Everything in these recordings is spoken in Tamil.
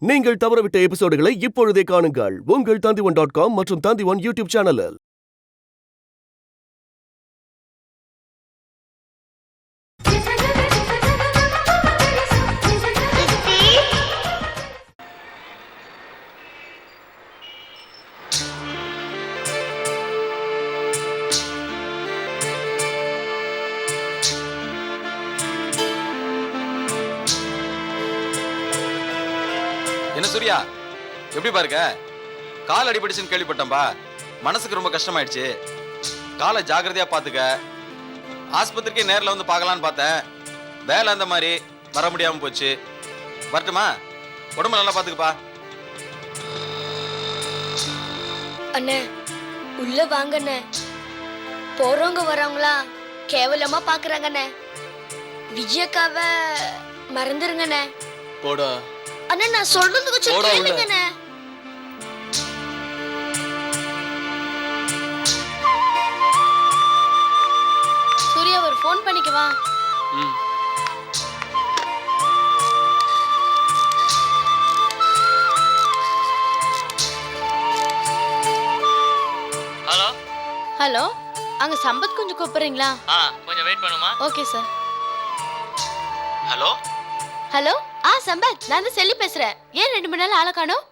நீங்கள் தவறவிட்ட எபிசோடுகளை இப்பொழுதே காணுங்கள் உங்கள் Tandivan.com மற்றும் Tandivan யூடியூப் சேனலில். என்ன சூர்யா, எப்படி பாருங்க? கால் அடிபடிச்சுன்னு கேள்விப்பட்டேன்பா. மனசுக்கு ரொம்ப கஷ்டமாயிடுச்சு. காலை ஜாக்கிரதையா பாத்துக்க. ஆஸ்பத்திரிக்கு நேரில் வந்து பார்க்கலான்னு பார்த்தேன். வேலை அந்த மாதிரி வர முடியாம போச்சு. வரட்டுமா? உடம்பு நல்லா பாத்துக்கப்பா. அண்ணே, உள்ள வாங்கண்ணே. போறவங்க வரவங்களா கேவலமா பாக்குறாங்கண்ணே. விஜயக்காவ மறந்துருங்கண்ணே. போடா அண்ணா, நான் சொல்றது கொஞ்சம் கேளுங்கண்ணே. சூர்யா, ஒரு ஃபோன் பண்ணிக்கவா? ஹலோ ஹலோ, அங்க சம்பத் கொஞ்சம் கூப்பிடுறீங்களா? கொஞ்சம் வெயிட் பண்ணுமா? Okay sir. Hello hello, Sampath, நான் தான் செல்லி பேசுறேன். ஏன் 2 மணி நேரம் ஆளை காணோம்?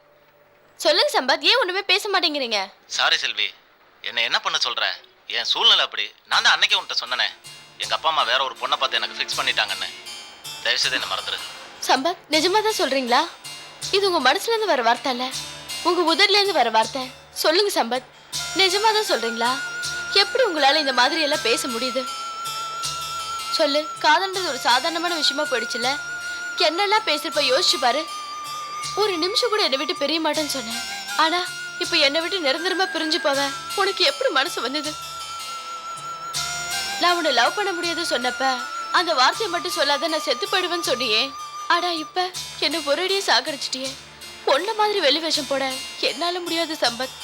சொல்லுங்க சம்பத், ஏன் ஒண்ணுமே பேச மாட்டேங்கிறீங்க? சாரி செல்வி, என்ன பண்ண சொல்ற? என் சூழ்நிலை அப்படி. நான் தான் அன்னைக்கே உன்கிட்ட சொன்னேனே, எங்க அப்பா அம்மா வேற ஒரு பொண்ணை பார்த்து எனக்கு ஃபிக்ஸ் பண்ணிட்டாங்கன்னு. தயவுசெய்து என்ன மறந்துரு. சம்பத், நிஜமா தான் சொல்றீங்களா? இது உங்க மனசுல இருந்து வர வார்த்தை இல்ல, உங்க உதடுல இருந்து வர வார்த்தை. சொல்லுங்க சம்பத், நிஜமா தான் சொல்றீங்களா? எப்படி உங்களால இந்த மாதிரி எல்லாம் பேச முடியுது? சொல்லு. காதல்ன்றது ஒரு சாதாரணமான விஷயமா போயிடுச்சுல. என்னெல்லாம் பேசிருப்ப யோசிச்சு பாரு. ஒரு நிமிஷம் கூட என்னை விட்டு பிரிய மாட்டேன்னு சொன்னேன். ஆனா இப்ப என்னை விட்டு நிரந்தரமா பிரிஞ்சு போவேன். உனக்கு எப்படி மனசு வந்தது? நான் உன்னை லவ் பண்ண முடியாது சொன்னப்ப அந்த வார்த்தையை மட்டும் சொல்லாத நான் செத்து போயிடுவேன்னு சொன்னியே. ஆனா இப்ப என்ன ஒரேடியே சாகடிச்சிட்டியே. பொண்ண மாதிரி வெளி வேஷம் போட என்னால முடியாது சம்பத்.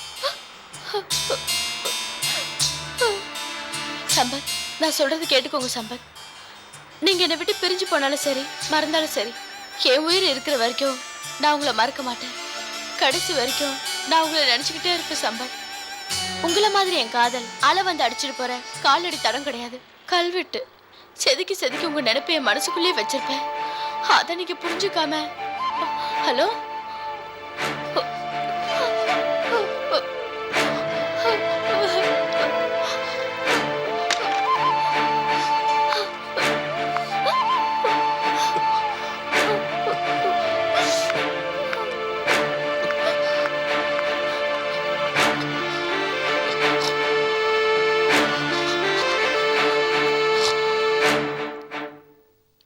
சம்பத், நான் சொல்றது கேட்டுக்கோங்க சம்பத். நீங்க என்னை விட்டு பிரிஞ்சு போனாலும் சரி, மறந்தாலும் சரி, என் உயிர் இருக்கிற வரைக்கும் நான் உங்களை மறக்க மாட்டேன். கடைசி வரைக்கும் நான் உங்களை நினைச்சுக்கிட்டே இருப்பேன் சம்பத். உங்களை மாதிரி என் காதல் அலை வந்து அடிச்சுட்டு போற காலடி தடம் கிடையாது. கல்விட்டு செதுக்கி செதுக்கி உங்க நினைப்பை என் மனசுக்குள்ளேயே வச்சிருப்பேன். அதை நீங்க புரிஞ்சுக்காம. ஹலோ,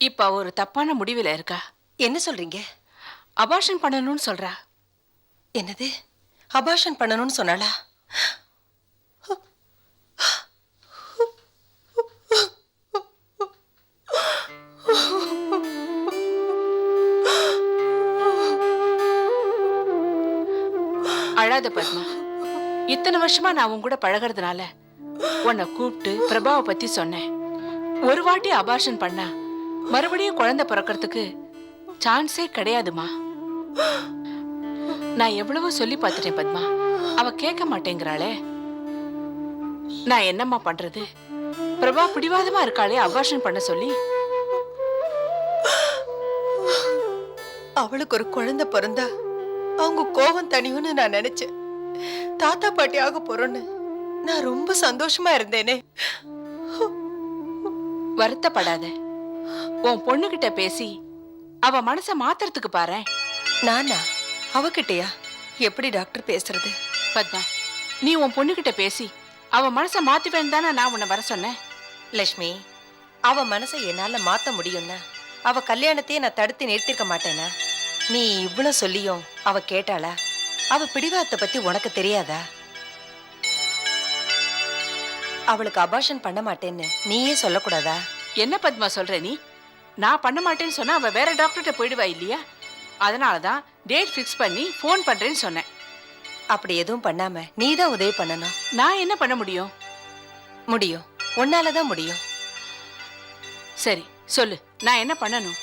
இப்ப ஒரு தப்பான முடிவில் இருக்கா. என்ன சொல்றீங்க? அபார்ஷன் பண்ணணும்னு சொல்றா. என்னது? அபார்ஷன் பண்ணணும்னு சொன்னாளா? அழாத பத்மா. இத்தனை வருஷமா நான் உன் கூட பழகிறதுனால உன்னை கூப்பிட்டு பிரபாவை பத்தி சொன்னேன். ஒரு வாட்டி அபார்ஷன் பண்ணா மறுபடியும் குழந்தை பிறக்கிறதுக்கு சான்ஸே கிடையாதுமா. நான் எவ்வளவோ சொல்லி பார்த்துட்டேன் பத்மா, அவ கேட்க மாட்டேங்கிறாளே. நான் என்னம்மா பண்றது? பிரபா பிடிவாதமா இருக்காளே அபார்ஷன் பண்ண சொல்லி. அவளுக்கு ஒரு குழந்தை பிறந்தா அவங்க கோபம் தனியும்னு நான் நினைச்சேன். தாத்தா பாட்டி ஆக போறோன்னு நான் ரொம்ப சந்தோஷமா இருந்தேனே. வருத்தப்படாத. உன் பொண்ணுகிட்ட பேசி அவ மனச மாத்துறதுக்கு பாரு. நானா? அவகிட்டயா? எப்படி டாக்டர் பேசுறது? பத்மா, நீ உன் பொண்ணுகிட்ட பேசி அவ மனச மாத்துவேன்னு தானே நான் உன்னை வர சொன்னேன். லட்சுமி, அவ மனசை என்னால மாத்த முடியும்னா அவ கல்யாணத்தையே நான் தடுத்து நிறுத்திருக்க மாட்டேனா? நீ இவ்வளவு சொல்லியும் அவ கேட்டாளா? அவ பிடிவாதத்தை பத்தி உனக்கு தெரியாதா? அவளுக்கு அபார்ஷன் பண்ண மாட்டேன்னு நீயே சொல்லக்கூடாதா? என்ன பத்மா சொல்ற நீ? நான் பண்ண மாட்டேன்னு சொன்னா அவ வேற டாக்டர்கிட்ட போயிடுவா இல்லையா? அதனாலதான் டேட் ஃபிக்ஸ் பண்ணி ஃபோன் பண்றேன்னு சொன்னேன். அப்படி எதுவும் பண்ணாம நீதான் உதவி பண்ணணும். நான் என்ன பண்ண முடியும்? முடியும், உன்னாலதான் முடியும். சரி சொல்லு, நான் என்ன பண்ணணும்?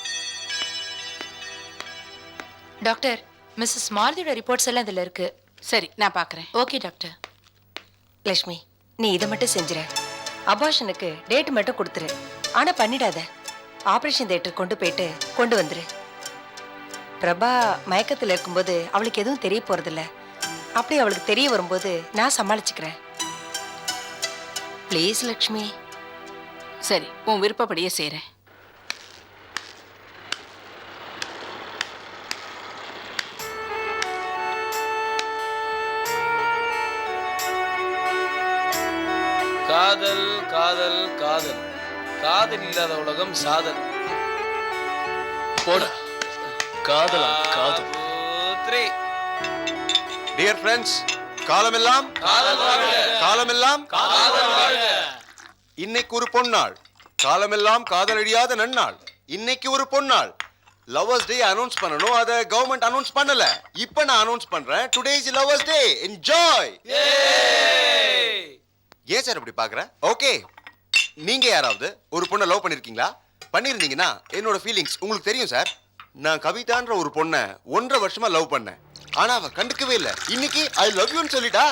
டாக்டர், மிஸ்ஸஸ் மாருதியோட ரிப்போர்ட்ஸ் எல்லாம் இதுல இருக்கு. சரி, நான் பார்க்கறேன். Okay doctor. லக்ஷ்மி, நீ இதை மட்டும் செஞ்சிரு. அபார்ஷனுக்கு டேட் மட்டும் கொடுத்துரு. ஆனா பண்ணிடாத. ஆபரேஷன் தியேட்டர் கொண்டு போயிட்டு கொண்டு வந்துரு. பிரபா மயக்கத்துல இருக்கும்போது அவளுக்கு எதுவும் தெரிய போறதில்ல. அப்படி அவளுக்கு தெரிய வரும்போது நான் சமாளிச்சுக்கிறேன். ப்ளீஸ் லக்ஷ்மி. சரி, உன் விருப்பப்படியே செய்றேன். காதல் காதல் காதல் காதல் இல்லாத உலகம் சாதல். போடா காதலா காதல். டியர் ஃப்ரெண்ட்ஸ், காலமெல்லாம் காலமெல்லாம் இன்னைக்கு ஒரு பொன்னாள். காலமெல்லாம் காதலடியாத நன்னாள். இன்னைக்கு ஒரு பொன்னாள். லவர்ஸ் டே அனௌன்ஸ் பண்ணணும். அத கவர்மெண்ட் அனௌன்ஸ் பண்ணல. இப்போ நான் அனௌன்ஸ் பண்றேன். Today is lovers day. Enjoy. ஏன் சார் அப்படி பாக்குற? ஓகே, நீங்க யாராவது ஒரு பொண்ணை லவ் பண்ணிருக்கீங்களா? பண்ணிருந்தீங்கன்னா என்னோட ஃபீலிங்ஸ் உங்களுக்கு தெரியும் சார். நான் கவிதான்ற ஒரு பொண்ணை 1.5 வருஷமா லவ் பண்ணேன். ஆனா அவ கண்டுக்கவே இல்லை. இன்னைக்கு ஐ லவ் யூன்னு சொல்லிட்டா.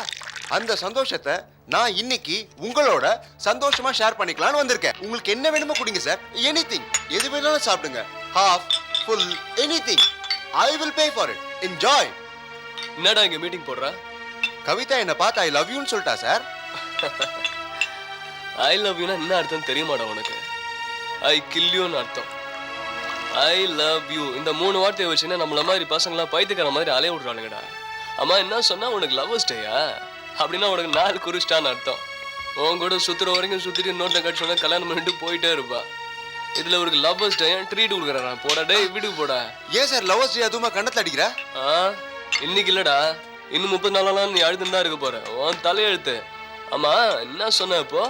அந்த சந்தோஷத்தை நான் இன்னைக்கு உங்களோட சந்தோஷமா ஷேர் பண்ணிக்கலாம்னு வந்திருக்கேன். உங்களுக்கு என்ன வேணுமோ குடிங்க சார். எனிதிங், எது வேணாலும் சாப்பிடுங்க. Half, full, anything. I will pay for it. Enjoy. என்னடா இங்க மீட்டிங் போடுற? கவிதா என்ன பார்த்து ஐ லவ் யூன்னு சொல்லிட்டா சார். ஐ லவ் யூனா என்ன அர்த்தம் தெரியுமாடா உனக்கு? ஐ கில் யூன்னு அர்த்தம். ஐ லவ் யூ இந்த 3 வார்த்தையை வச்சுன்னா நம்மள மாதிரி பசங்களாம் பைத்தியக்கார மாதிரி அலைய விடுறானுங்கடா. அம்மா என்ன சொன்னா உனக்கு லவ்வர்ஸ் டேயா? அப்படின்னா உனக்கு 4 குறிச்சிட்டான்னு அர்த்தம். உன் கூட சுத்துற வரைக்கும் சுத்திட்டு இன்னொருத்த கட்சி சொன்னா கல்யாணம் பண்ணிட்டு போயிட்டே இருப்பா. இதுல ஒரு லவ்வர்ஸ் டே ட்ரீட் கொடுக்குறான். போடா டே, வீட்டுக்கு போடா. ஏன் சார் லவர்ஸ் டே அதுமா கண்ணத்துல அடிக்கிற? இன்னைக்கு இல்லடா, இன்னும் 30 நாளாலாம் நீ அழுதுன்னு தான் இருக்க போற. உன் தலையெழுத்து. ஆமா, என்ன சொன்ன இப்போ?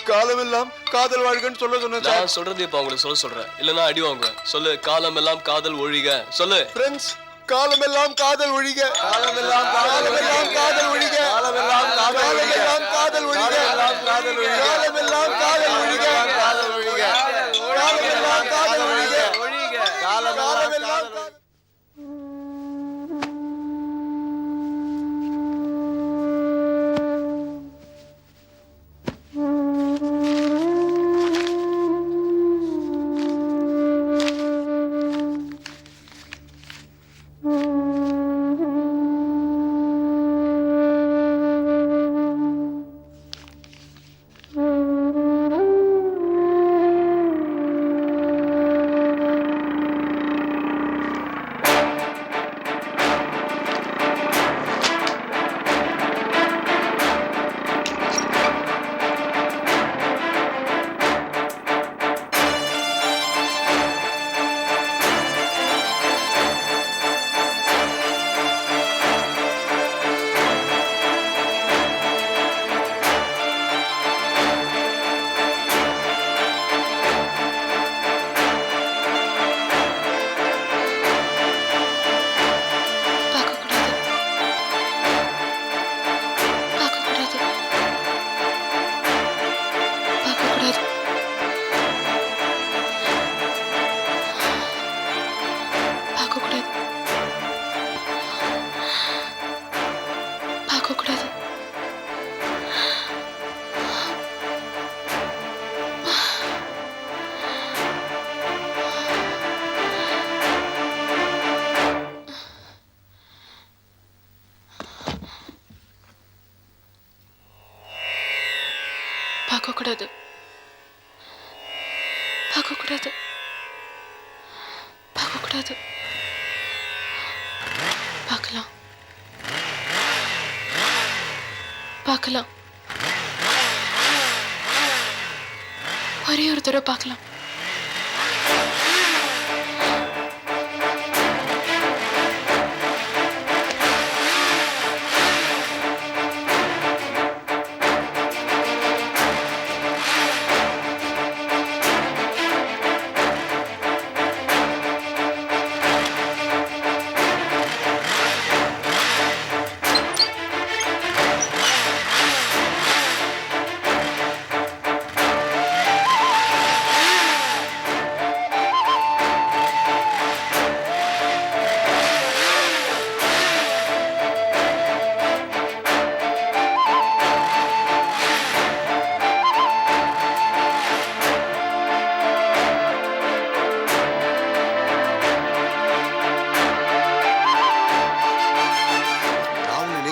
காலமெல்லாம் காதல் வாழ்கன்னு சொன்னேன். நான் சொல்றது இப்ப அவங்களுக்கு சொல்றேன். இல்லன்னா அடி வாங்க. சொல்லு, காலமெல்லாம் காதல் ஒழிக. சொல்லு ஃப்ரெண்ட்ஸ், காலமெல்லாம் காதல் ஒழிக. காலமெல்லாம் காதல் காதல் ஒழிக. காலமெல்லாம் காதல் காதல் ஒழிக. காதல் ஒழிக. காலமெல்லாம் காதல் ஒழிக. காதல் ஒழிக. காலமெல்லாம் காதல் ஒழிக. காலமெல்லாம் காதல். பார்க்கக்கூடாது. பார்க்கக்கூடாது. பார்க்கக்கூடாது. பார்க்கலாம். பார்க்கலாம். ஒரே ஒரு தடவை பார்க்கலாம்.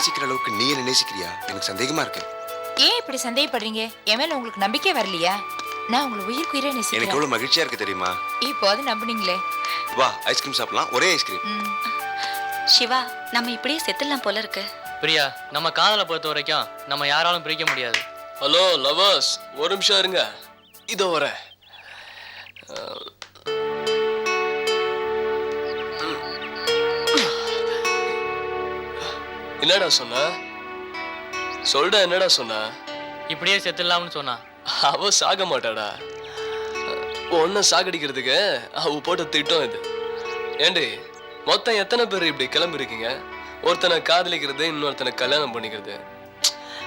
நேசிக்கிற அளவுக்கு நீ என்ன நேசிக்கிறியா? எனக்கு சந்தேகமா இருக்கு. ஏன் இப்படி சந்தேகப்படுறீங்க? என் மேல உங்களுக்கு நம்பிக்கை வரலையா? நான் உங்களை உயிர்க்குயிரே எனக்கு நேசிக்கிறேன். எவ்வளவு மகிழ்ச்சியா இருக்கு தெரியுமா? இப்போ அது நம்புனீங்களே. வா ஐஸ்கிரீம் சாப்பிடலாம். ஒரே ஐஸ்கிரீம். சிவா, நம்ம இப்படியே செத்துடலாம் போல இருக்கு. பிரியா, நம்ம காதலை பொறுத்த வரைக்கும் நம்ம யாராலும் பிரிக்க முடியாது. ஹலோ லவர்ஸ், ஒரு நிமிஷம் இருங்க, இதோ வரேன். என்னடா சொன்ன? சொல்ற, என்னடா சொன்ன? இப்படியே செத்துடலாம்னு சொன்னா. அவ சாக மாட்டாடா. ஒன்ன சாகடிக்கிறதுக்கு அவ போட்ட திட்டம் இது. ஏண்டி, மொத்தம் எத்தனை பேர் இப்படி கிளம்பிருக்கீங்க? ஒருத்தனை காதலிக்கிறது, இன்னொருத்தனை கல்யாணம் பண்ணிக்கிறது.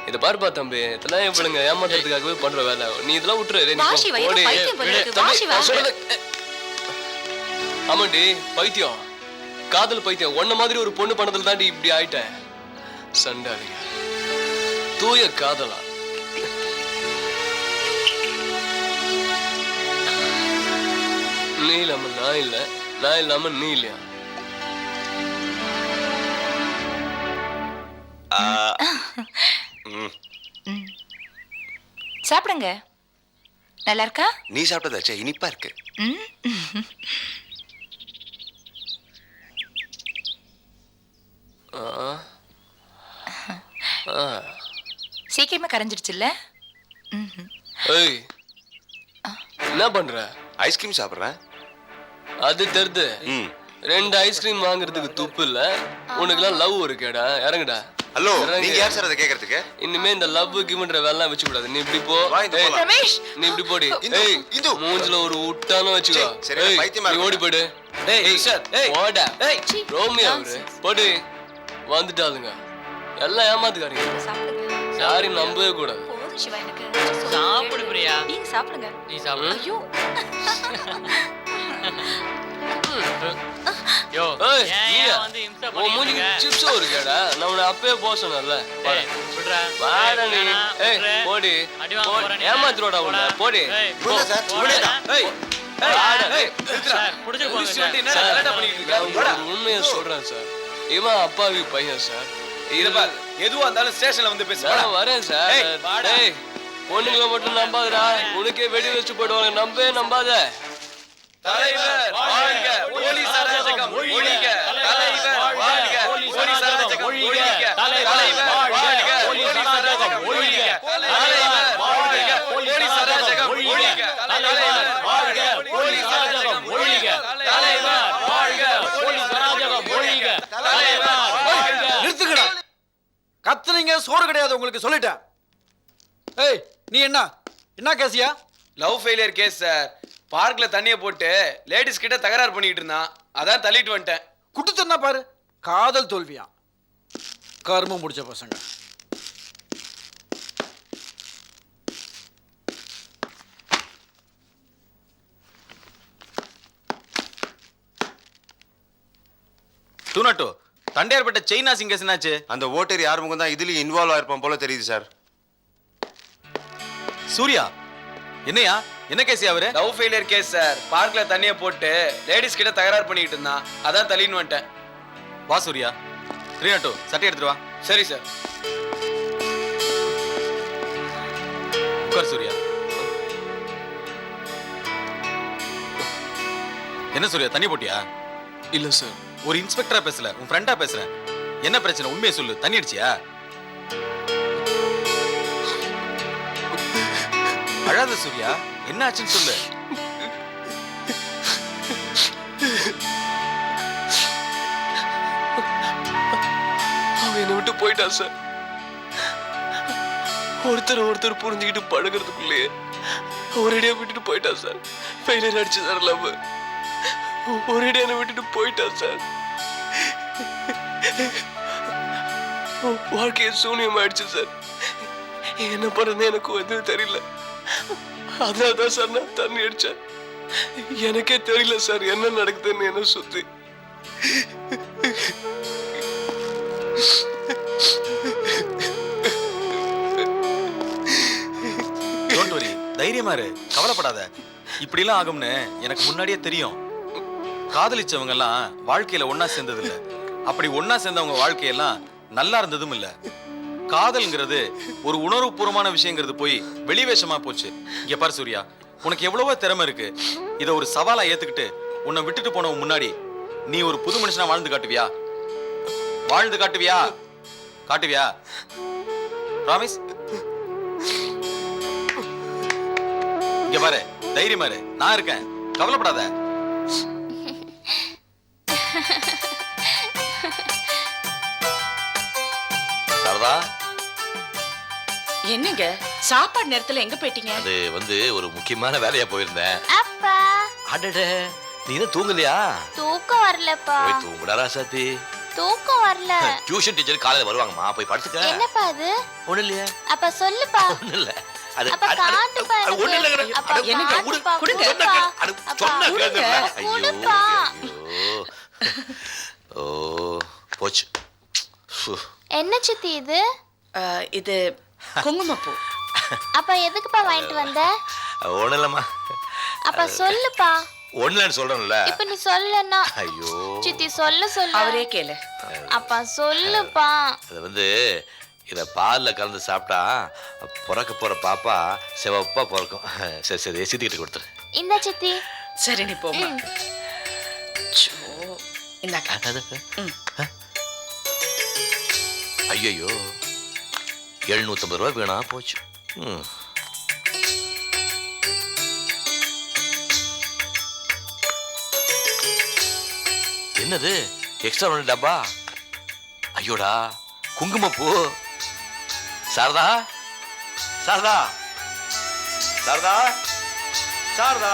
இதை பாருப்பா தம்பி, இதெல்லாம் இவளுங்க ஏமாத்துறதுக்காகவே பண்ற வேலை. நீ இதெல்லாம் விட்டுரு. ஆமாண்டி, பைத்தியம், காதல் பைத்தியம். ஒன்ன மாதிரி ஒரு பொண்ணு பண்ணதுல தாண்டி இப்படி ஆயிட்டேன். சண்டாளிங்க, தூய காதலா. நீ இல்லாம நான் இல்ல, நான் இல்லாம நீ இல்லையா? சாப்பிடுங்க. நல்லா இருக்கா? நீ சாப்பிட்டதாச்சே, இனிப்பா இருக்கு. சீக்கிரமா கரைஞ்சிடுச்சுல்ல? ஏய், என்ன பண்ற? ஐஸ்கிரீம் சாப்பிடுறேன். அது தெரிது. 2 ஐஸ்கிரீம் வாங்குறதுக்கு துப்பு இல்ல. உனக்குலாம் லவ் இருக்கேடா, இறங்குடா. ஹலோ, நீங்க யார் சார் அதை கேக்குறதுக்கு? இனிமே இந்த லவ் கிவ்ன்ற வேலைலாம் வச்சு கூடாது. நீ இப்படி போ. ரமேஷ், நீ இப்படி போடி. ஏய், மூஞ்சில ஒரு உட்டானோ வச்சுக்கோ. ஏய், நீ ஓடி போடு. ஏய் சார், ஏய் ஓடா. ஏய் ரோமியா அவரு போடி. வந்துட்டாளுங்க எல்லாம் ஏமாத்துக்காரங்க. யாரையும் நம்பவே கூடாது. போதும் சிவா, எனக்கு சாப்பிடு பிரியா. நீங்க சாப்பிடுங்க. நீ சாப்பிடு. ஐயோ, யோ, ஏய், ஏன் நீயா? வந்து இம்சை உன் பண்ணிட்டு மூஞ்சிக்கு இருக்க? சிப்ஸ் இருக்கேடா. நான் உன்னை அப்பவே போக சொன்னேன்ல. ஏய், விட்றா. வாடா நீ. வேணாம், ஏய், விட்ரு. போடி. அடி வாங்க போற நீ. ஏமாத்திரோடா உன்னை. போடி. ஏய், இவன்தா சார், இவனேதா? ஏய் வாடா. ஏய் சார், புடிச்சு போங்க சார். என்ன கரெக்ட்டா பண்ணிட்டு இருக்க? நான் உங்களுக்கு உண்மையை சொல்றேன் சார். இவன் அப்பாவி பையன் சார். இத பார், எதுவா இருந்தாலும் ஸ்டேஷன்ல வந்து பேசு. நான் வரேன் சார். ஏய், வாடா. ஏய், பொண்ணுங்களை மட்டும் நம்பாதடா. உனக்கே வெடி வச்சு போயிடுவாங்க. நம்பாத. தலைவர் வாழ்க, போலீஸ் அராஜகம் ஒழிக. தலைவர் வாழ்க, போலீஸ் அராஜகம் ஒழிக. தலைவர் வாழ்க, போலீஸ் அராஜகம் ஒழிக. தலைவர் வாழ்க, போலீஸ் அராஜகம் ஒழிக. தலைவர் வாழ்க, போலீஸ் அராஜகம் ஒழிக. தலைவர் வாழ்க, போலீஸ் அராஜகம் ஒழிக. தலைவர் வாழ்க. நிறுத்துக்கடா. கத்துனீங்க, சோறு கிடையாது உங்களுக்கு, சொல்லிட்டேன். ஏய், நீ என்ன கேசியா? Love failure case sir. பார்க்ல தண்ணியை போட்டு லேடிஸ் கிட்ட தகராறு பண்ணிட்டு இருந்தான், அதான் தள்ளிட்டு வந்துட்டேன். குட்டுத்தன்னா பாரு, காதல் தோல்வியா? கர்மம் முடிச்ச பசங்க. டூ தண்டையார்பட்ட செயினா சிங்கஸ் என்னாச்சு? அந்த ஓட்டர் யார் முகம் தான் இதுலயும் இன்வால்வ் ஆயிருப்பான் போல தெரியுது சார். சூர்யா, என்னையா, என்ன கேஸ் அவரு? Love failure case sir. பார்க்ல தண்ணியை போட்டு லேடிஸ் கிட்ட தகராறு பண்ணிட்டு இருந்தான், அதான் தள்ளின்னு வந்துட்டேன். வா சூர்யா. 302 சட்டை எடுத்துட்டு வா. சரி சார். உட்கார் சூர்யா. என்ன சூர்யா, தண்ணி போட்டியா? இல்ல சார். ஒரு இன்ஸ்பெக்டரா பேசல, உன் ஃப்ரெண்டா பேசுறேன். என்ன பிரச்சனை, உண்மையை சொல்லு. தண்ணி அடிச்சியா? அழாத சூர்யா, என்ன ஆச்சுன்னு சொல்லு. அவன் என்னை விட்டு போயிட்டான் சார். ஒருத்தர் புரிஞ்சுக்கிட்டு பழகிறதுக்குள்ளேயே ஒரேடியா விட்டுட்டு போயிட்டான் சார். ஃபெயிலியர் அடிச்சு சார் லவ். ஒரேடியா என்னை விட்டுட்டு போயிட்டான் சார். வாழ்க்கையை சூனியம் ஆயிடுச்சு சார். என்ன பண்றது எனக்கு எதுவும் தெரியல. அதனால்தான் சார் நான் தண்ணி அடிச்சேன். எனக்கே தெரியல சார் என்ன நடக்குதுன்னு என்ன சுத்தி. தைரியமா இரு, கவலைப்படாத. இப்படிலாம் ஆகும்னு எனக்கு முன்னாடியே தெரியும். காதலிச்சவங்க எல்லாம் வாழ்க்கையில ஒன்னா சேர்ந்தது இல்ல. அப்படி ஒன்னா சேர்ந்தவங்க வாழ்க்கையெல்லாம் நல்லா இருந்ததும் இல்ல. காதல்ங்கிறது ஒரு உணர்வுபூர்வமான விஷயங்கிறது போய் வெளிவேஷமா போச்சு. இங்க பாரு சூர்யா, உனக்கு எவ்வளவோ திறமை இருக்கு. இத ஒரு சவாலா ஏத்துக்கிட்டு உன்னை விட்டுட்டு போனவன் முன்னாடி நீ ஒரு புது மனுஷனா வாழ்ந்து காட்டுவியா? வாழ்ந்து காட்டுவியா? காட்டுவியா? ப்ராமிஸ்? இங்க பாரு, தைரியமா இரு, நான் இருக்கேன், கவலைப்படாத. சாரதா, என்னங்க சாப்பாடு நேரத்துல எங்க போயிட்டீங்க? அது ஒரு முக்கியமான வேலையா போயிருந்தேன். அப்பா அடடே, நீ என்ன தூங்கலையா? தூக்கம் வரலப்பா. போய் தூங்குடா ராசாத்தி. தூக்கம் வரல. டியூஷன் டீச்சர் காலையில வருவாங்கம்மா, போய் படுத்துக்க. என்னப்பா அது? ஒண்ணு இல்லையா? அப்பா சொல்லுப்பா. ஒண்ணு இல்ல. அது அப்பா காட்டுப்பா எனக்கு. ஒண்ணு இல்ல. அப்பா காட்டுப்பா, கொடுப்பா. சொன்ன கொடுங்க, கேளுங்க. கொடுப்பா. ஐயோ. ஓ, போச்சு. என்ன சித்தி இது? இது குங்குமப்பூ. அப்பா எதுக்குப்பா வாங்கிட்டு வந்த? ஒண்ணு இல்லம்மா. அப்பா சொல்லுப்பா. ஒண்ணுலன்னு சொல்றேன்ல. இப்ப நீ சொல்லனா. ஐயோ. சித்தி சொல்ல. அவரே கேளு. அப்பா சொல்லுப்பா. அது இத பால்ல கலந்து சாப்பிட்டா பிறக்க போற பாப்பா சிவப்பா பிறக்கும். சரி சரி, சித்திக்கிட்ட கொடுத்துரு. இந்த சித்தி. சரி நீ போமா. இந்தாக்கா. ஐயோ, 750 ரூபாய் வீணா போச்சு. என்னது எக்ஸ்ட்ரா 1 டப்பா? ஐயோடா, குங்குமப்பூ. சாரதா, சாரதா, சாரதா, சாரதா.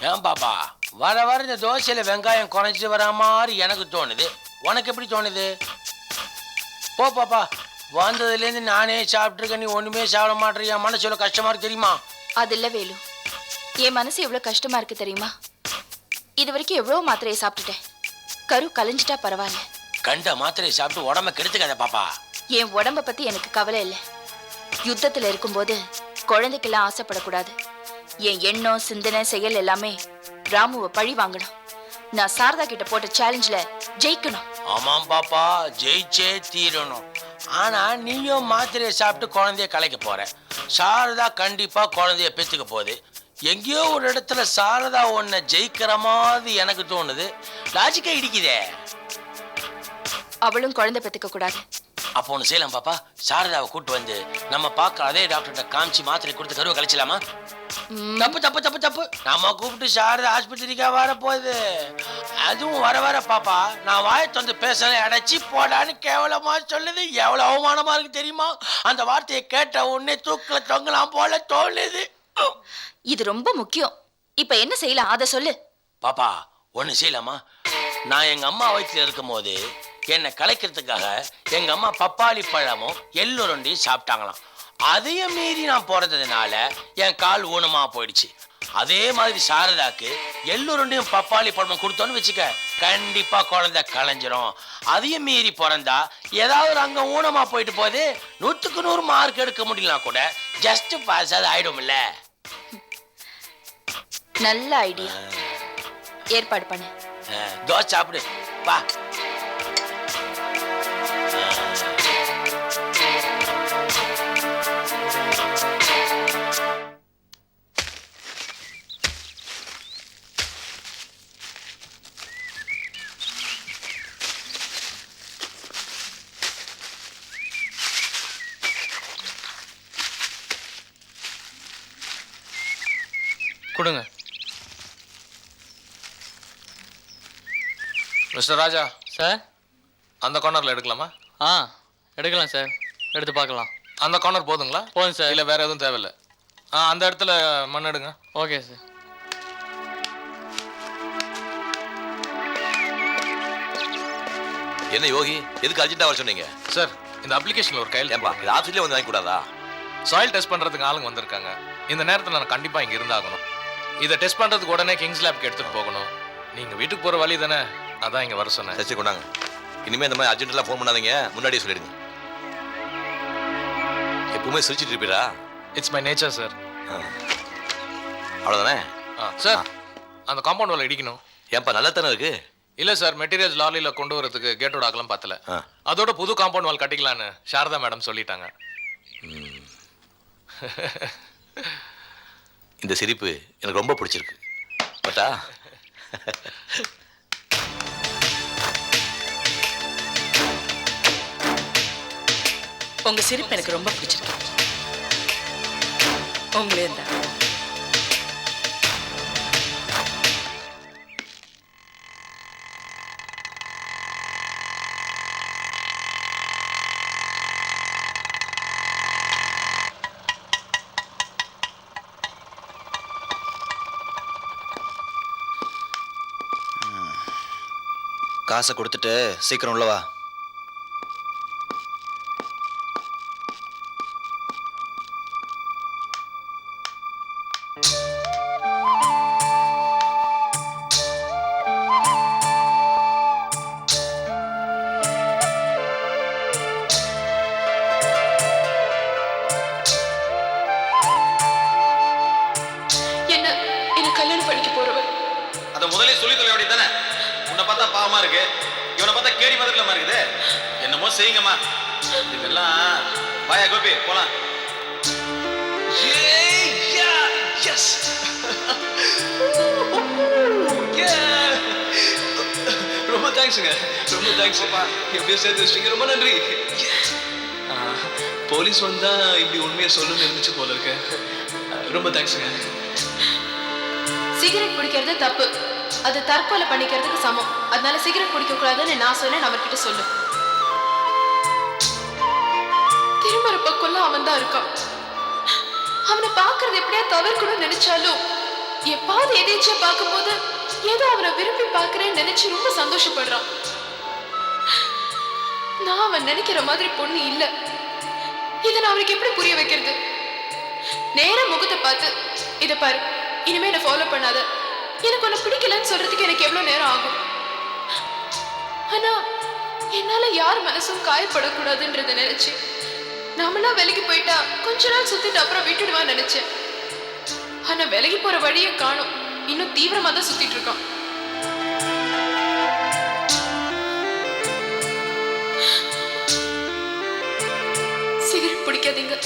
ஏன் பாப்பா, வர வர இந்த தோசையில வெங்காயம் குறைஞ்சி வர மாதிரி எனக்கு தோணுது. உனக்கு எப்படி தோணுது? போ பாப்பா, வந்ததுலேருந்து நானே சாப்பிட்டுருக்கேன், நீ ஒண்ணுமே சாப்பிட மாட்டேறியா? மனசு எவ்வளவு கஷ்டமா இருக்கு தெரியுமா? அது இல்ல வேலு, என் மனசு எவ்வளவு கஷ்டமா இருக்கு தெரியுமா? இது வரைக்கும் எவ்வளவு மாத்திரையை சாப்பிட்டுட்டேன். கரு கலைஞ்சிட்டா பரவாயில்ல. கண்ட மாத்திரையை சாப்பிட்டு உடம்ப கெடுத்துக்காத பாப்பா. என் உடம்ப பத்தி எனக்கு கவலை இல்லை. யுத்தத்துல இருக்கும்போது குழந்தைக்கெல்லாம் ஆசைப்படக்கூடாது. என் எண்ணம், சிந்தனை, செயல் எல்லாமே ராமுவை பழி வாங்கணும். நான் சாரதா கிட்ட போட்ட சேலஞ்சில ஜெயிக்கணும். ஆமாம் பாப்பா, ஜெயிச்சே தீரணும். ஆனா நீயும் மாத்திரையை சாப்பிட்டு குழந்தைய கலைக்க போற. சாரதா கண்டிப்பா குழந்தைய பெத்துக்க போகுது. எங்கேயோ ஒரு இடத்துல சாரதா உன்னை ஜெயிக்கிற மாதிரி எனக்கு தோணுது. லாஜிக்கா இடிக்குதே. அவளும் குழந்தை பெத்துக்க கூடாது. அப்போ ஒண்ணு செய்யலாம் பாப்பா, சாரதாவை கூட்டு வந்து நம்ம பார்க்க அதே டாக்டர்கிட்ட காமிச்சு மாத்திரை கொடுத்து கருவை கழிச்சலாமா? தப்பு தப்பு தப்பு தப்பு. நம்ம கூப்பிட்டு சாரதா ஆஸ்பத்திரிக்கா வர போகுது. அதுவும் வர வர பாப்பா, நான் வாயை வந்து பேசுறேன் அடைச்சி போடான்னு கேவலமா சொல்லுது. எவ்வளவு அவமானமா இருக்கு தெரியுமா? அந்த வார்த்தையை கேட்ட உடனே தூக்கல தொங்கலாம் போல தோணுது. இது ரொம்ப முக்கியம். இப்ப என்ன செய்யலாம் அத சொல்லு. பாப்பா, ஒண்ணு செய்யலாமா? நான் எங்க அம்மா வயிற்றுல இருக்கும் போது என்னை கலைக்கிறதுக்காக எங்க அம்மா பப்பாளி பழமும் எள்ளுருண்டையும் சாப்பிட்டாங்களாம். அதையும் மீறி நான் பிறந்ததுனால என் கால் ஊனமா போயிடுச்சு. அதே மாதிரி சாரதாக்கு எள்ளுருண்டையும் பப்பாளி பழமும் கொடுத்தோன்னு வச்சுக்க, கண்டிப்பா குழந்தை கலைஞ்சிரும். அதையும் மீறி பிறந்தா ஏதாவது அங்க ஊனமா போயிட்டு போது 100க்கு 100 மார்க் எடுக்க முடியலனா கூட ஜஸ்ட் பாஸ் அது ஆயிடும்ல. நல்ல ஐடியா. ஏற்பாடு பண்ணு. தோசை சாப்பிடு வா. கொடுங்க. மிஸ்டர் ராஜா சார், அந்த கார்னர்ல எடுக்கலாமா? எடுக்கலாம் சார், எடுத்து பார்க்கலாம். அந்த கார்னர் போதுங்களா? போதும் சார். இல்லை வேற எதுவும் தேவையில்லை. அந்த இடத்துல மண் எடுங்க. Okay sir. என்ன யோகி, எதுக்கு அர்ஜென்ட்டா வர சொன்னீங்க? சார், இந்த அப்ளிகேஷன்ல ஒரு கையில் ஏன்பா, இது ஆஃபீஸ்லேயே வந்து வாங்கி கூடாதா? சாயில் டெஸ்ட் பண்றதுக்கு ஆளுங்க வந்திருக்காங்க. இந்த நேரத்தில் நான் கண்டிப்பா இங்க இருந்தாகணும். இதை டெஸ்ட் பண்றதுக்கு உடனே கிங்ஸ் லேப்க்கு எடுத்துட்டு போகணும். நீங்க வீட்டுக்கு போற வழி தானே, அதான் இங்க வர சொன்னேன். சரி கொண்டாங்க. இனிமே இந்த மாதிரி அர்ஜென்ட்லாம் ஃபோன் பண்ணாதீங்க, முன்னாடியே சொல்லிடுங்க. எப்பவுமே சிரிச்சிட்டு இருப்பீரா? It's my nature sir. அவ்வளோதானே சார், அந்த காம்பவுண்ட் வால் இடிக்கணும். ஏன்பா நல்லா தானே இருக்கு? இல்ல சார், மெட்டீரியல்ஸ் லாரியில கொண்டு வரதுக்கு கேட்டோட அகலம் பத்தல. அதோட புது காம்பவுண்ட் வால் கட்டிக்கலான்னு சாரதா மேடம் சொல்லிட்டாங்க. இந்த சிரிப்பு எனக்கு ரொம்ப பிடிச்சிருக்கு. பட்டா உங்க சிரிப்பு எனக்கு ரொம்ப பிடிச்சிருக்கு. உங்களே தான். காசை கொடுத்துட்டு சீக்கிரம் உள்ள வா. என்ன கல்யாணம் பண்ணிக்க போறவன் அதை முதலே சொல்லி தொலை அப்படி தானே. உன்னை பார்த்தா பாவமா இருக்கு, இவனை பார்த்தா கேடி மாதிரிலமா இருக்குது. என்னமோ செய்யுங்கம்மா. இதெல்லாம் வாயா கோபி போலாம். ரொம்ப தேங்க்ஸுங்க, ரொம்ப தேங்க்ஸ். எப்படியோ சேர்த்து வச்சிட்டீங்க, ரொம்ப நன்றி. போலீஸ் வந்தா இப்படி உண்மையை சொல்லணும்னு இருந்துச்சு போல இருக்கு. ரொம்ப தேங்க்ஸுங்க. சிகரெட் குடிக்கிறது தப்பு, அது தற்கொலை பண்ணிக்கிறதுக்கு சமம். அதனால சிகரெட் குடிக்க கூடாதுன்னு நான் சொன்னேன், அவர்கிட்ட சொல்லு. திருமண பக்கம்ல அவன் தான் இருக்கான். அவனை பாக்குறது எப்படியா தவிர்க்கணும்னு நினைச்சாலும் எப்பாவது எதேச்சியா பார்க்கும்போது ஏதோ அவனை விரும்பி பார்க்கறேன்னு நினைச்சு ரொம்ப சந்தோஷப்படுறான். நான் அவன் நினைக்கிற மாதிரி பொண்ணு இல்ல. இதை நான் அவருக்கு எப்படி புரிய வைக்கிறது? நேர முகத்தை பார்த்து இத பாரு, இனிமே என்ன ஃபாலோ பண்ணாத, எனக்கு உன்னை பிடிக்கலன்னு சொல்றதுக்கு எனக்கு எவ்வளவு நேரம் ஆகும். ஆனா என்னால யார் மனசும் காயப்படக்கூடாதுன்றத நினைச்சு நம்மளா விலகி போயிட்டா கொஞ்ச நாள் சுத்திட்டு அப்புறம் விட்டுடுவான்னு நினைச்சேன். ஆனா விலகி போற வழியை காணும், இன்னும் தீவிரமா தான் சுத்திட்டு இருக்கான். சிகரெட் பிடிக்காதீங்க.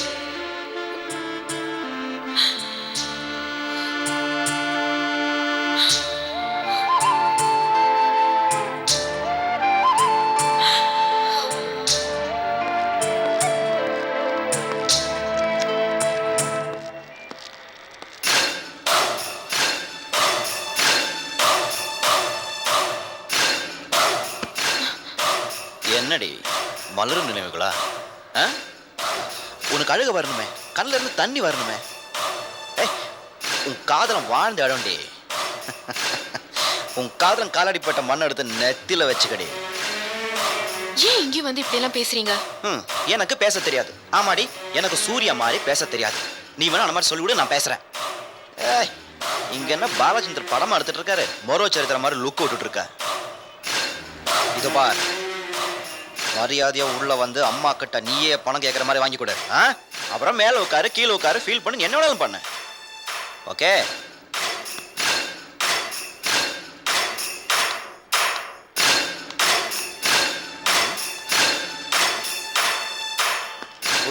என்னடி மலரும் நினைவுகளா? உனக்கு அழுக வரணுமே, கண்ணில் இருந்து தண்ணி வரணுமே. உன் காதலம் வாழ்ந்த இடம்டி. உன் காதலம் காலடிப்பட்ட மண்ணை எடுத்து நெத்தில வச்சுக்கடி. ஏன் இங்கே வந்து இப்படி எல்லாம் பேசுறீங்க? எனக்கு பேச தெரியாது. ஆமாடி, எனக்கு சூர்யா மாதிரி பேச தெரியாது. நீ வேணா அந்த மாதிரி சொல்லிவிடு, நான் பேசுறேன். இங்க என்ன பாலச்சந்தர் படமா எடுத்துட்டு இருக்காரு, மொரோ சரித்திர மாதிரி லுக் விட்டுட்டு இருக்க. இது பார், மரியாதையா உள்ள வந்து அம்மா கிட்ட நீயே பணம் கேட்கற மாதிரி வாங்கி கொடு. அப்புறம் மேல உட்காரு, கீழே உட்காரு, ஃபீல் பண்ணி என்ன வேணாலும் பண்ணு. ஓகே?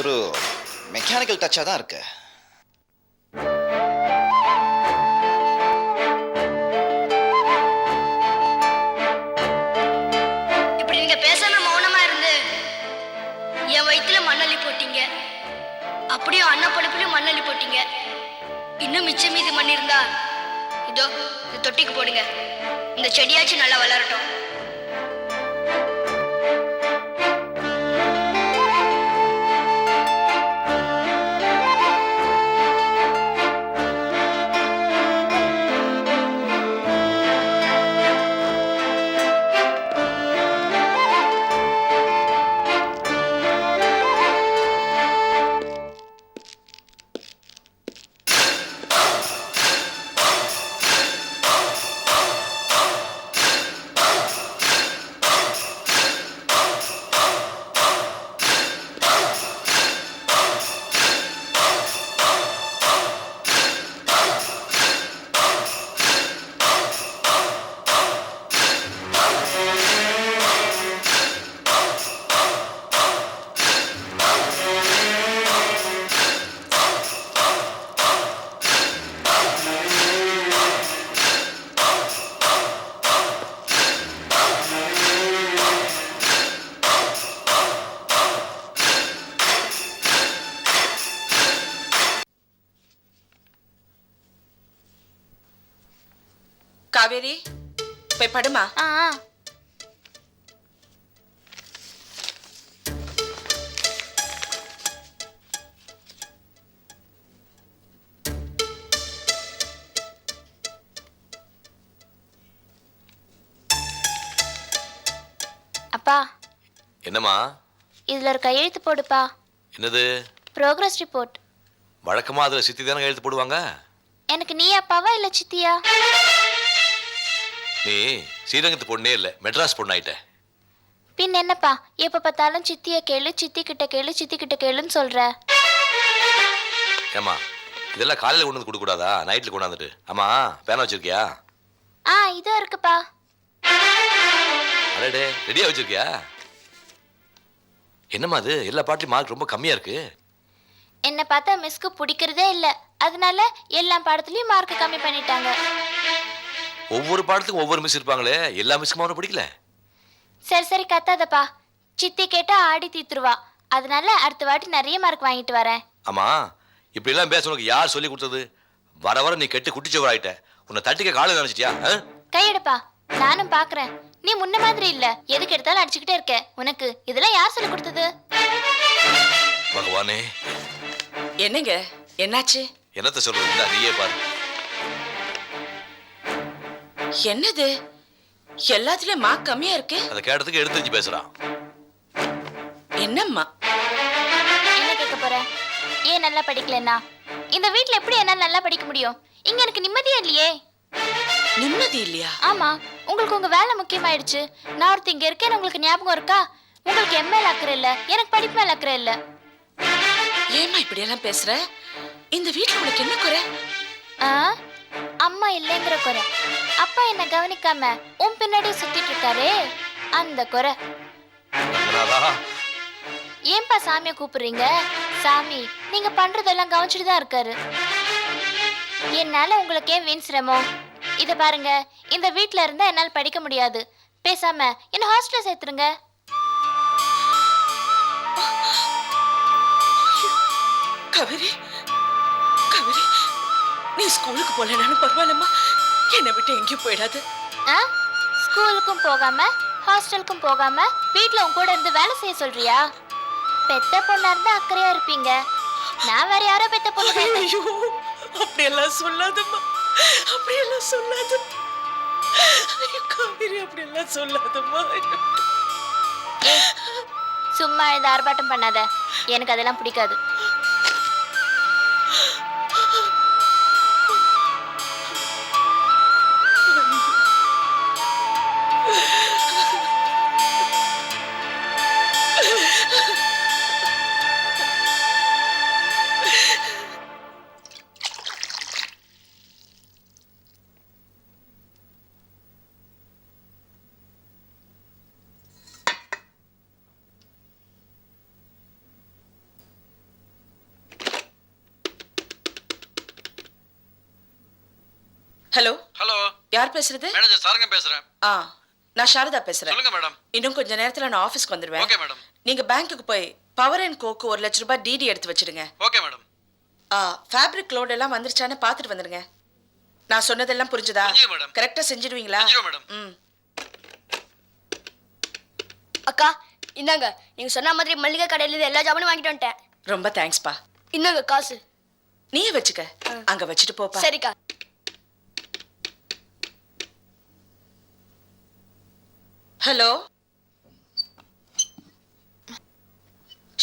ஒரு மெக்கானிக்கல் டச்சா தான் இருக்கு. இப்படி நீங்க பேசாம மௌனமா இருந்து என் வயித்துல மண்ணள்ளி போட்டீங்க, அப்படியே அண்ணா படுப்பிலும் மண்ணள்ளி போட்டீங்க. இன்னும் மிச்சம் மீதி மண் இருந்தா இதோ இந்த தொட்டிக்கு போடுங்க. இந்த செடியாச்சும் நல்லா வளரட்டும். காவேரி போய் படுமா. அப்பா என்னம்மா? இதுல ஒரு கையெழுத்து போடுப்பா. என்னது? Progress report. வழக்கமா அதுல சித்தி தானே கையெழுத்து போடுவாங்க. எனக்கு நீ அப்பாவா இல்ல சித்தியா? நீ ஸ்ரீரங்கத்து பொண்ணே இல்ல, மெட்ராஸ் பொண்ணாயிட்ட. பின் என்னப்பா எப்ப பார்த்தாலும் சித்திய கேளு, சித்தி கிட்ட கேளு, சித்தி கிட்ட கேளுன்னு சொல்ற. ஏமா இதெல்லாம் காலையில கொண்டு வந்து கொடுக்க கூடாதா? நைட்ல கொண்டாந்துட்டு. ஆமா பேனா வச்சிருக்கியா? இதோ இருக்குப்பா. அடடே ரெடியா வச்சிருக்கியா? என்னம்மா அது எல்லா பாட்டிலும் மார்க் ரொம்ப கம்மியா இருக்கு. என்ன பார்த்தா மிஸ்க்கு பிடிக்கிறதே இல்ல, அதனால எல்லா பாடத்துலயும் மார்க் கம்மி பண்ணிட்டாங்க. ஒவ்வொரு பாடத்துக்கும் ஒவ்வொரு மிஸ் இருப்பாங்களே, எல்லா மிஸ்க்கும் அவனை பிடிக்கல. சரி சரி கத்தாதப்பா, சித்தி கேட்டா ஆடி தீத்துருவா. அதனால அடுத்த வாட்டி நிறைய மார்க் வாங்கிட்டு வரேன். ஆமா இப்படி எல்லாம் பேச உனக்கு யார் சொல்லி கொடுத்தது? வர வர நீ கெட்டு குட்டிச்சவர் ஆயிட்ட. உன்னை தட்டிக்க காலை நினைச்சிட்டியா? கையெடுப்பா, நானும் பாக்குறேன். நீ முன்ன மாதிரி இல்ல, எதுக்கு எடுத்தாலும் அடிச்சுக்கிட்டே இருக்க. உனக்கு இதெல்லாம் யார் சொல்லி கொடுத்தது? பகவானே. என்னங்க என்னாச்சு? என்னத்த சொல்றது, நீயே பாரு. என்னது எல்லாத்துலயும் மார்க் கம்மியா இருக்கு? அதை கேட்டதுக்கு எடுத்து பேசுறான். என்னம்மா என்ன கேட்க போற? ஏன் நல்லா படிக்கலன்னா? இந்த வீட்ல எப்படி என்னால நல்லா படிக்க முடியும்? இங்க எனக்கு நிம்மதியே இல்லையே. நிம்மதி இல்லையா? ஆமா, உங்களுக்கு உங்க வேலை முக்கியமாயிடுச்சு. நான் ஒருத்தர் இங்க இருக்கேன்னு உங்களுக்கு ஞாபகம் இருக்கா? உங்களுக்கு என் மேல அக்கறை இல்ல, எனக்கு படிப்பு மேல அக்கறை இல்ல. ஏமா இப்படி எல்லாம் பேசுற? இந்த வீட்ல உனக்கு என்ன குறை? அம்மா இல்லைங்கிற குறை. அப்பா என்ன கவனிக்காம உன் பின்னாடி சுத்திட்டு இருக்காரே, அந்த குறை. ஏன்பா சாமியை கூப்பிடுறீங்க? சாமி நீங்க பண்றதெல்லாம் கவனிச்சுட்டு தான் இருக்காரு. என்னால உங்களுக்கு ஏன் வீண் சிரமம்? இத பாருங்க, இந்த வீட்ல இருந்தா என்னால படிக்க முடியாது. பேசாம என்ன ஹாஸ்டல்ல சேர்த்துருங்க. கவிரி கவிரி, நீ ஸ்கூலுக்கு போலனாலும் பரவாயில்லம்மா, என்னை விட்டு எங்கேயும் போயிடாது. ஸ்கூலுக்கும் போகாம ஹாஸ்டலுக்கும் போகாம வீட்ல உன் கூட இருந்து வேலை செய்ய சொல்றியா? பெத்த பொண்ணா இருந்தா அக்கறையா இருப்பீங்க. நான் வேற யாரோ பெத்த பொண்ணு. ஐயோ அப்படியெல்லாம் சொல்லாதம்மா, அப்படியெல்லாம் சொல்லாத. காவிரி அப்படியெல்லாம் சொல்லாதம்மா. சும்மா இந்த ஆர்ப்பாட்டம் பண்ணாத, எனக்கு அதெல்லாம் பிடிக்காது. ஹலோ ஹலோ, யார் பேசுறது? மேனேஜர் சாரங்க பேசுறேன். நான் சாரதா பேசுறேன். சொல்லுங்க மேடம். இன்னும் கொஞ்ச நேரத்துல நான் ஆபீஸ்க்கு வந்துடுவேன். Okay madam. நீங்க பேங்க்குக்கு போய் பவர் அண்ட் கோக்கு 1 லட்சம் ரூபாய் டிடி எடுத்து வச்சிடுங்க. Okay madam. ஃபேப்ரிக் லோட் எல்லாம் வந்துருச்சான்னு பார்த்துட்டு வந்துடுங்க. நான் சொன்னதெல்லாம் புரிஞ்சுதா? மேடம். கரெக்டா செஞ்சிடுவீங்களா? மேடம். அக்கா இந்தாங்க, நீங்க சொன்ன மாதிரி மல்லிகை கடையில இருந்து எல்லா ஜாமானும் வாங்கிட்டு வந்துட்டேன். ரொம்ப தேங்க்ஸ்பா. இந்தாங்க காசு. நீயே வச்சுக்க, அங்க வச்சுட்டு போப்பா. சரிக்கா. ஹலோ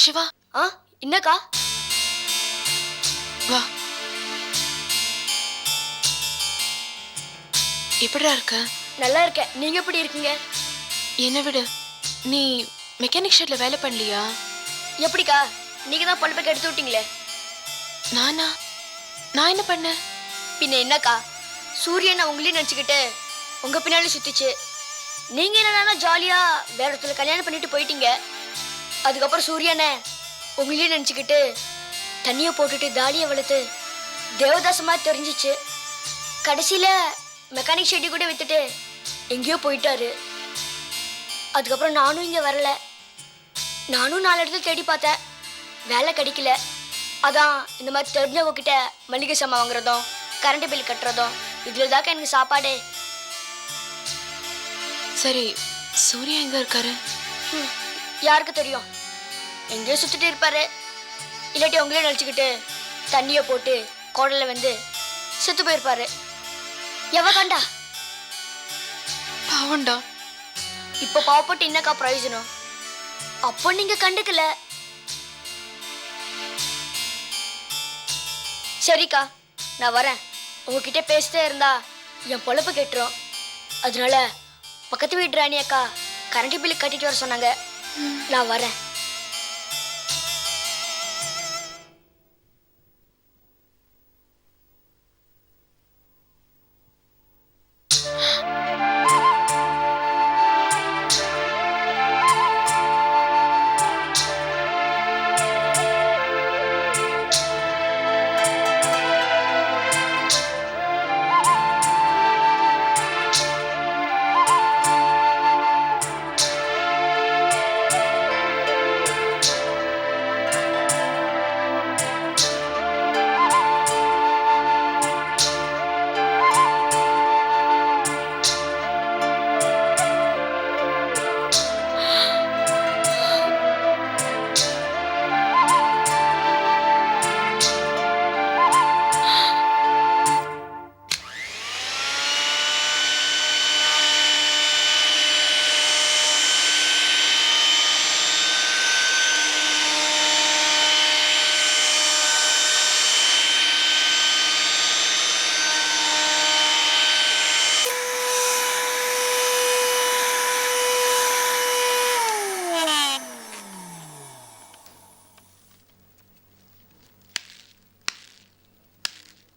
சிவா. என்னக்கா? வா. எப்படிடா இருக்க? நல்லா இருக்கேன். நீங்க எப்படி இருக்கீங்க? என்ன விடு, நீ மெக்கானிக் ஷெட்ல வேலை பண்ணலையா? எப்படிக்கா? நீங்க தான் பொண்ணு பேக்க எடுத்து விட்டீங்களே. நானா? நான் என்ன பண்ணேன்? பின்ன என்னக்கா, சூரியனை உங்களையும் நினச்சிக்கிட்டு உங்க பின்னாடி சுத்திச்சு. நீங்க என்னன்னா ஜாலியா வேற ஒருத்தர் கல்யாணம் பண்ணிட்டு போயிட்டீங்க. அதுக்கப்புறம் சூரியனை உங்களையும் நினச்சிக்கிட்டு தண்ணியை போட்டுட்டு தாலியை வளர்த்து தேவதாசமா தெரிஞ்சிச்சு. கடைசியில மெக்கானிக் ஷெட்டி கூட வித்துட்டு எங்கேயோ போயிட்டாரு. அதுக்கப்புறம் நானும் இங்க வரல. நானும் 4 இடத்துல தேடி பார்த்தேன், வேலை கிடைக்கல. அதான் இந்த மாதிரி தெரிஞ்சவங்க கிட்ட மளிகை சாமான் வாங்குறதும் கரண்ட் பில் கட்டுறதும் இதுல தாக்க எனக்கு சாப்பாடு. சரி சூர்யா எங்க இருக்காரு? யாருக்கு தெரியும்? எங்கேயோ சுத்திட்டு இருப்பாரு. இல்லாட்டி உங்களே நினைச்சுக்கிட்டு தண்ணிய போட்டு குடல்ல வந்து செத்து போயிருப்பாரு. எவ கண்டா? பாவண்டா. இப்ப பாவப்பட்டு என்னக்கா பிரயோஜனம்? அப்போ நீங்க கண்டுக்கல. சரிக்கா, நான் வரேன். உங்ககிட்ட பேசிட்டே இருந்தா என் பொழப்பு கெட்டுரும். அதனால பக்கத்து வீட்டு ராணி அக்கா கரண்ட் பில்லு கட்டிட்டு வர சொன்னாங்க. நான் வரேன்.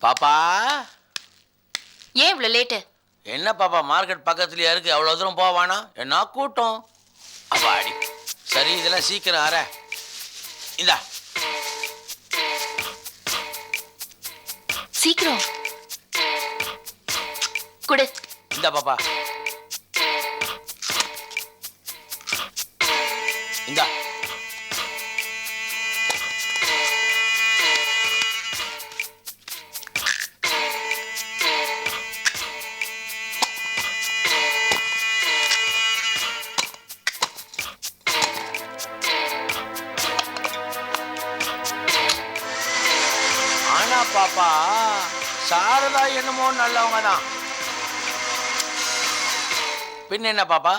பாப்பா, ஏன் இவ்வளவு லேட்டு? என்ன பாப்பா மார்க்கெட் பக்கத்துலயா இருக்கு, அவ்வளவு தூரம் போவானா? என்ன கூட்டம் அப்பாடி. சரி இதெல்லாம் சீக்கிரம் ஆற. இந்தா சீக்கிரம் குடு. இந்த பாப்பா இந்தா. ஆனா பாப்பா சாரதா என்னமோ நல்லவங்க தான். பின்ன என்ன பாப்பா,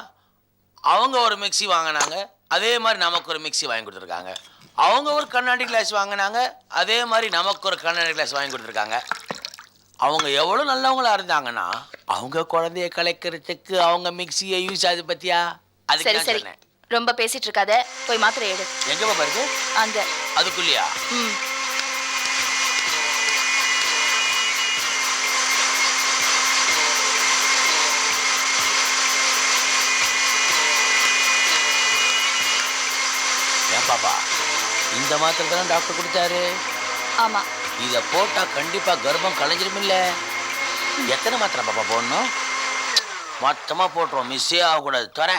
அவங்க ஒரு மிக்ஸி வாங்கினாங்க, அதே மாதிரி நமக்கு ஒரு மிக்ஸி வாங்கி கொடுத்துருக்காங்க. அவங்க ஒரு கண்ணாடி கிளாஸ் வாங்கினாங்க, அதே மாதிரி நமக்கு ஒரு கண்ணாடி கிளாஸ் வாங்கி கொடுத்துருக்காங்க. அவங்க எவ்வளோ நல்லவங்களா இருந்தாங்கன்னா அவங்க குழந்தைய கலைக்கிறதுக்கு அவங்க மிக்ஸியை யூஸ் ஆகுது பத்தியா? அதுக்கு சரி சரி, ரொம்ப பேசிட்டு இருக்காத, போய் மாத்திரை எடு. எங்க பாப்பா இருக்கு? அங்க. அதுக்குள்ளயா? பாப்பா இந்த மாத்திரை தான் டாக்டர் கொடுத்தாரு. ஆமா. இத போட்டா கண்டிப்பா கர்ப்பம் கலைஞ்சிரும் இல்ல? எத்தனை மாத்திரை பாப்பா போடணும்? மொத்தமா போட்டுரும், மிஸ்ஸே ஆகக்கூடாது. தர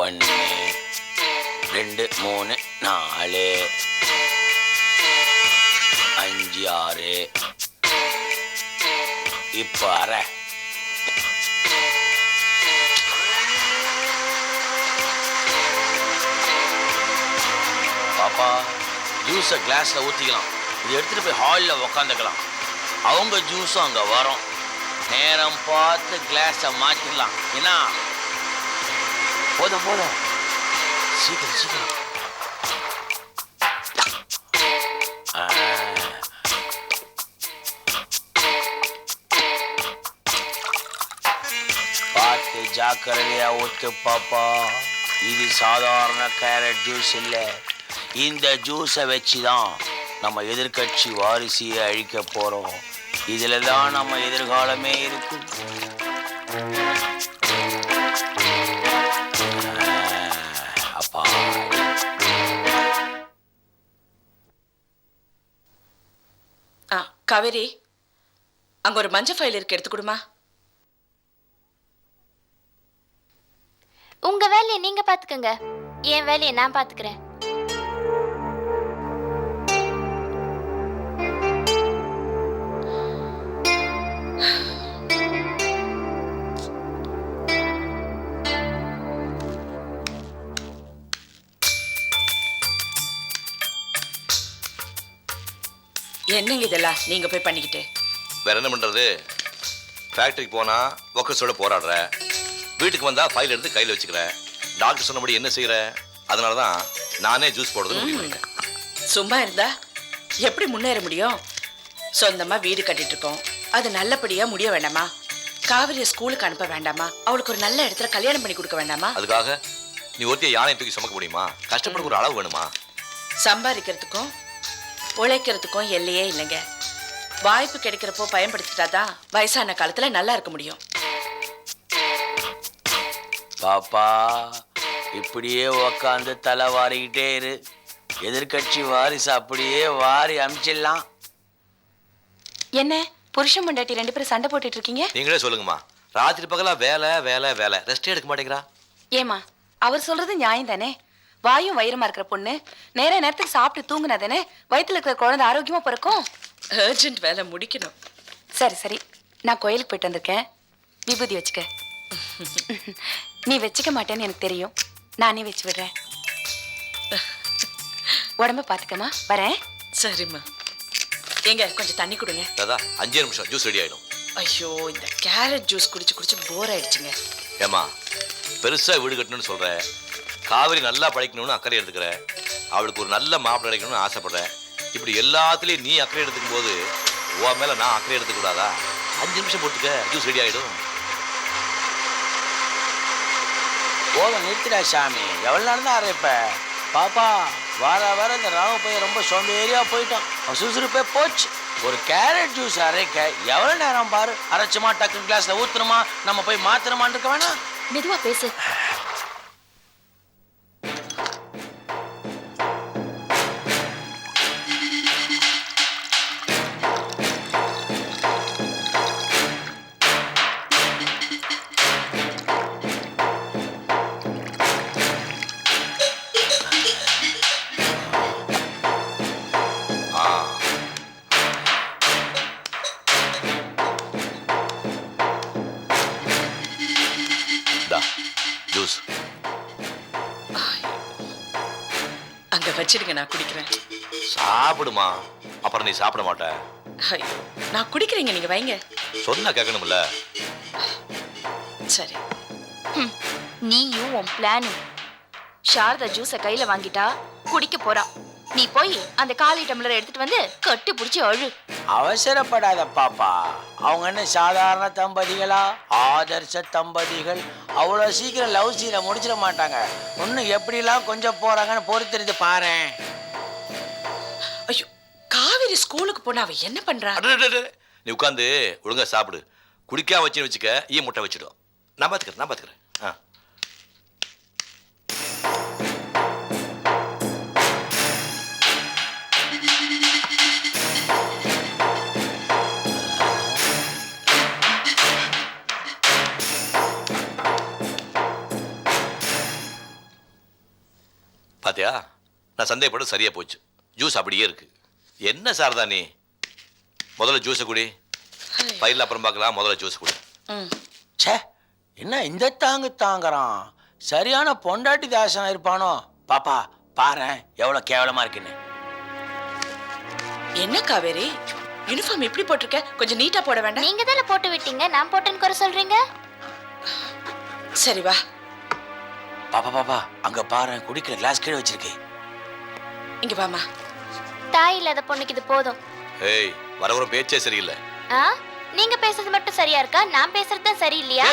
1 2 3 4 5 6 இப்போ அரை. பாப்பா ஜூஸை கிளாஸ்ல ஊற்றிக்கலாம். இது எடுத்துட்டு போய் ஹாலில் உக்காந்துக்கலாம். அவங்க ஜூஸும் அங்கே வரும். நேரம் பார்த்து கிளாஸை மாற்றிடலாம். என்ன போதும் போதும், சீக்கிரம் சீக்கிரம். பார்த்து ஜாக்கிரதையா ஊத்து பாப்பா. இது சாதாரண கேரட் ஜூஸ் இல்லை. இந்த ஜூஸை வச்சு தான் நம்ம எதிர்கட்சி வாரிசையை அழிக்க போறோம். இதுல தான் நம்ம எதிர்காலமே இருக்கு. அப்பா காவேரி, அங்க ஒரு மஞ்சள் ஃபைல் இருக்கு, எடுத்துக்கொடுமா. உங்க வேலையை நீங்க பாத்துக்கங்க, என் வேலையை நான் பாத்துக்கிறேன். என்னங்க இதெல்லாம் நீங்க போய் பண்ணிக்கிட்டு? வேற என்ன பண்றது? ஃபேக்டரிக்கு போனா ஒர்க்கர்ஸோட போராடுற, வீட்டுக்கு வந்தா ஃபைல் எடுத்து கையில் வச்சுக்கிறேன். டாக்டர் சொன்னபடி என்ன செய்யற? அதனால தான் நானே ஜூஸ் போடுறது முடிவு பண்ணிட்டேன். சும்மா இருந்தா எப்படி முன்னேற முடியும்? சொந்தமா வீடு கட்டிட்டு இருக்கோம், அது நல்லபடியா முடிய வேண்டாமா? காவிரியை ஸ்கூலுக்கு அனுப்ப வேண்டாமா? அவளுக்கு ஒரு நல்ல இடத்துல கல்யாணம் பண்ணி கொடுக்க வேண்டாமா? அதுக்காக நீ ஒருத்தைய யானையை தூக்கி சுமக்க முடியுமா? கஷ்டப்பட ஒரு அளவு வேணுமா? சம்பாதிக்கிறதுக்கும் உழைக்கிறதுக்கும் எல்லையே இல்லைங்க. வாய்ப்பு கிடைக்கிறப்போ பயன்படுத்திட்டாதான் வயசான காலத்துல நல்லா இருக்க முடியும். பாப்பா இப்படியே உக்காந்து தலை வாரிக்கிட்டே இரு. எதிர்கட்சி வாரிசு அப்படியே வாரி அமிச்சிடலாம். என்ன புருஷன் பொண்டாட்டி 2 பேரும் சண்டை போட்டுட்டு இருக்கீங்க? நீங்களே சொல்லுங்கம்மா. ராத்திரி பகலா வேலை வேலை வேலை, ரெஸ்டே எடுக்க மாட்டேங்கிறா. ஏமா அவர் சொல்றது நியாயம் தானே? வாயும் வயிறுமா இருக்கிற பொண்ணு நேரத்துக்கு சாப்பிட்டு தூங்குனா தானே வயிற்றுல இருக்கிற குழந்தை ஆரோக்கியமா பிறக்கும். அர்ஜென்ட் வேலை முடிக்கணும். சரி சரி, நான் கோயிலுக்கு போயிட்டு வந்திருக்கேன். விபூதி வச்சுக்க. நீ வச்சுக்க மாட்டேன்னு எனக்கு தெரியும், நானே வச்சு விடுறேன். உடம்ப பாத்துக்கமா, வரேன். சரிம்மா. ஏங்க கொஞ்சம் தண்ணி கொடுங்க. தாதா 5 நிமிஷம் ஜூஸ் ரெடி ஆயிடும். ஐயோ, இந்த கேரட் ஜூஸ் குடிச்சு குடிச்சு போர் ஆயிடுச்சுங்க. ஏமா பெருசா வீடு கட்டணும்னு சொல்ற, காவிரி நல்லா படிக்கணும்னு அக்கறை எடுத்துக்கிற, அவளுக்கு ஒரு நல்ல மாப்பிள்ளை கிடைக்கணும்னு ஆசைப்படுறேன். இப்படி எல்லாத்துலயும் நீ அக்கறை எடுத்துக்கும் போது உன் மேல நான் அக்கறை எடுத்துக்க கூடாதா? 5 நிமிஷம் போட்டுக்க, ஜூஸ் ரெடி ஆயிடும். போதும் நிறுத்திடா சாமி, எவ்வளவு நேரம் தான் அரைப்ப? பாப்பா வர வர இந்த ராவ போய் ரொம்ப சோம்பேறியா போயிட்டான். சுறுசுறுப்பே போச்சு. ஒரு கேரட் ஜூஸ் அரைக்க எவ்வளவு நேரம் பாரு. அரைச்சுமா டக்கு கிளாஸ்ல ஊத்துணுமா, நம்ம போய் மாத்திரமான்னு இருக்க வேணாம். மெதுவா பேசு. ஜூஸ் அங்க வச்சிடுங்க, நான் குடிக்கிறேன். சாப்பிடுமா, அப்புறம் நீ சாப்பிட மாட்ட. ஐயோ, நான் குடிக்கிறேங்க, நீங்க வைங்க. சொன்னா கேட்கணும்ல. சரி. நீயும் உன் பிளானும். சாரதா ஜூஸை கையில வாங்கிட்டா குடிக்க போறா. நீ போய் அந்த காலி டம்ளரை எடுத்துட்டு வந்து கட்டி புடிச்சு அழு. அவசரப்படாத பாப்பா, அவங்க என்ன சாதாரண தம்பதிகளா? ஆதர்ச தம்பதிகள். அவ்வளவு சீக்கிரம் லவ் சீனை முடிச்சிட மாட்டாங்க. இன்னும் எப்படிலாம் கொஞ்சம் போறாங்கன்னு பொறுத்திருந்து பாரு. ஐயோ, காவிரி ஸ்கூலுக்கு போனா அவ என்ன பண்றா? நீ உட்காந்து ஒழுங்கா சாப்பிடு. குடிக்காம வச்சுன்னு வச்சுக்க, ஈ முட்டை வச்சிடும். நான் பாத்துக்கிறேன். பாத்தியா, நான் சந்தேகப்பட சரியா போச்சு. ஜூஸ் அப்படியே இருக்கு. என்ன சாரதா நீ? முதல்ல ஜூஸை குடி, பையில அப்புறம் பார்க்கலாம். முதல்ல ஜூஸ் குடி. ச்சே, என்ன இந்த தாங்குறான்? சரியான பொண்டாட்டி தாசனா இருப்பானோ? பாப்பா பாரு எவ்வளவு கேவலமா இருக்குன்னு. என்ன காவேரி, யூனிஃபார்ம் எப்படி போட்டிருக்க? கொஞ்சம் நீட்டா போட வேண்டாம்? நீங்க தானே போட்டு விட்டீங்க, நான் போட்டேன்னு குறை சொல்றீங்க. சரி வா. பாப்பா அங்க பாரு, குடிக்கிற கிளாஸ் கீழே வச்சிருக்கு. இங்க வாமா. தாய் இல்லாத பொண்ணுக்கு இது போதும். ஏய், வரவர பேச்சே சரியில்லை. நீங்க பேசுறது மட்டும் சரியா இருக்கா? நான் பேசுறது தான் சரியில்லையா?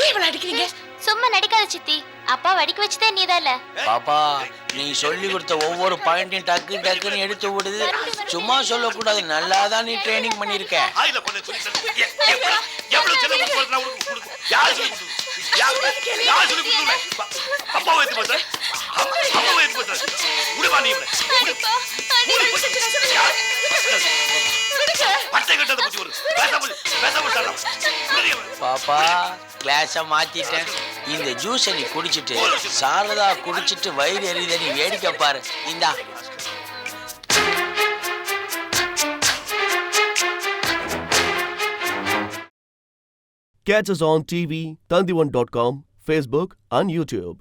ஏன் இவள அடிக்கிறீங்க? சும்மா நடிக்காத சித்தி. அப்பா வடிக்க வச்சதே நீதான்ல. பாப்பா, நீ சொல்லி கொடுத்த ஒவ்வொரு பாயிண்டையும் டக்குன்னு எடுத்து விடுது. சும்மா சொல்லக்கூடாது, நல்லா தான் நீ ட்ரைனிங் பண்ணிருக்க. பாப்பா கிளாஸ மாத்திட்டேன். இந்த ஜூஸை நீ குடிச்சிட்டு சாரதா குடிச்சிட்டு வயிறு எரியுத நீ வேடிக்கை பாரு. இந்தா. Catch us on TV, Tandivan.com, Facebook and YouTube.